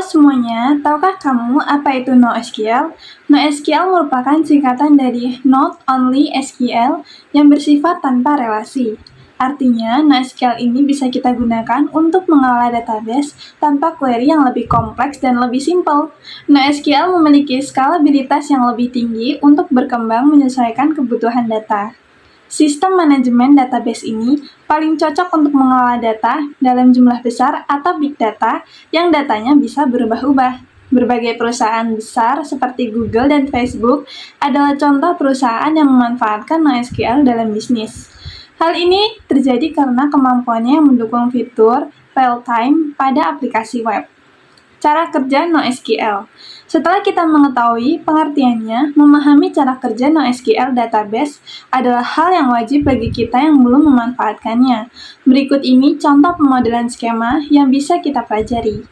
semuanya, tahukah kamu apa itu NoSQL? NoSQL merupakan singkatan dari Not Only SQL yang bersifat tanpa relasi. Artinya, NoSQL ini bisa kita gunakan untuk mengelola database tanpa query yang lebih kompleks dan lebih simpel. NoSQL memiliki skalabilitas yang lebih tinggi untuk berkembang menyesuaikan kebutuhan data. Sistem manajemen database ini paling cocok untuk mengelola data dalam jumlah besar atau big data yang datanya bisa berubah-ubah. Berbagai perusahaan besar seperti Google dan Facebook adalah contoh perusahaan yang memanfaatkan NoSQL dalam bisnis. Hal ini terjadi karena kemampuannya yang mendukung fitur real-time pada aplikasi web. Cara kerja NoSQL. Setelah kita mengetahui pengertiannya, memahami cara kerja NoSQL database adalah hal yang wajib bagi kita yang belum memanfaatkannya. Berikut ini contoh pemodelan skema yang bisa kita pelajari.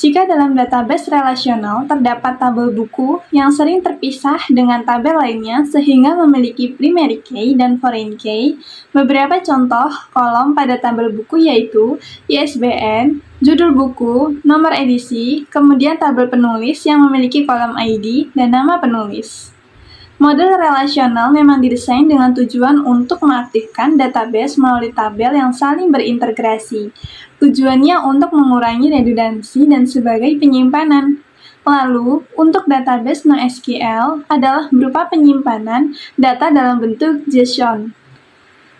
Jika dalam database relasional terdapat tabel buku yang sering terpisah dengan tabel lainnya sehingga memiliki primary key dan foreign key, beberapa contoh kolom pada tabel buku yaitu ISBN, judul buku, nomor edisi, kemudian tabel penulis yang memiliki kolom ID dan nama penulis. Model relasional memang didesain dengan tujuan untuk mengaktifkan database melalui tabel yang saling berintegrasi. Tujuannya untuk mengurangi redundansi dan sebagai penyimpanan. Lalu, untuk database NoSQL adalah berupa penyimpanan data dalam bentuk JSON.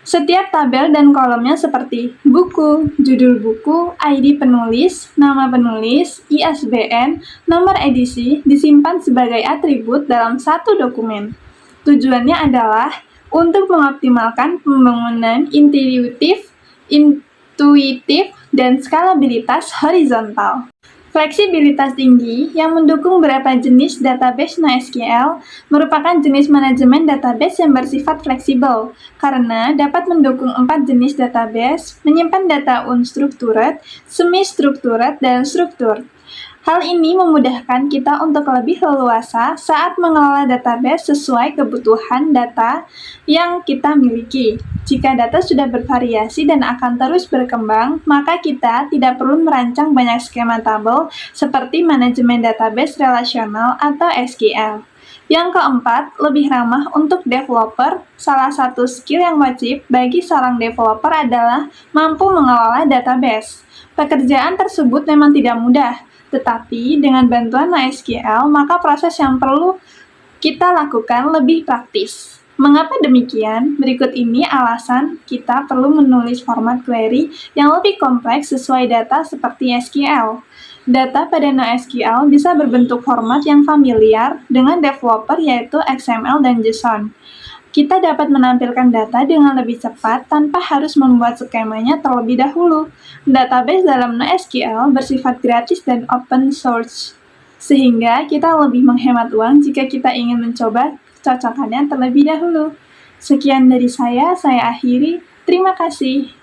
Setiap tabel dan kolomnya seperti buku, judul buku, ID penulis, nama penulis, ISBN, nomor edisi disimpan sebagai atribut dalam satu dokumen. Tujuannya adalah untuk mengoptimalkan pembangunan intuitif, dan skalabilitas horizontal. Fleksibilitas tinggi yang mendukung beberapa jenis database NoSQL merupakan jenis manajemen database yang bersifat fleksibel karena dapat mendukung 4 jenis database, menyimpan data unstructured, semi-structured, dan structured. Hal ini memudahkan kita untuk lebih leluasa saat mengelola database sesuai kebutuhan data yang kita miliki. Jika data sudah bervariasi dan akan terus berkembang, maka kita tidak perlu merancang banyak skema tabel seperti manajemen database relasional atau SQL. Yang keempat, lebih ramah untuk developer. Salah satu skill yang wajib bagi seorang developer adalah mampu mengelola database. Pekerjaan tersebut memang tidak mudah, tetapi dengan bantuan NoSQL, maka proses yang perlu kita lakukan lebih praktis. Mengapa demikian? Berikut ini alasan kita perlu menulis format query yang lebih kompleks sesuai data seperti SQL. Data pada NoSQL bisa berbentuk format yang familiar dengan developer yaitu XML dan JSON. Kita dapat menampilkan data dengan lebih cepat tanpa harus membuat skemanya terlebih dahulu. Database dalam NoSQL bersifat gratis dan open source, sehingga kita lebih menghemat uang jika kita ingin mencoba kecocokannya terlebih dahulu. Sekian dari saya akhiri. Terima kasih.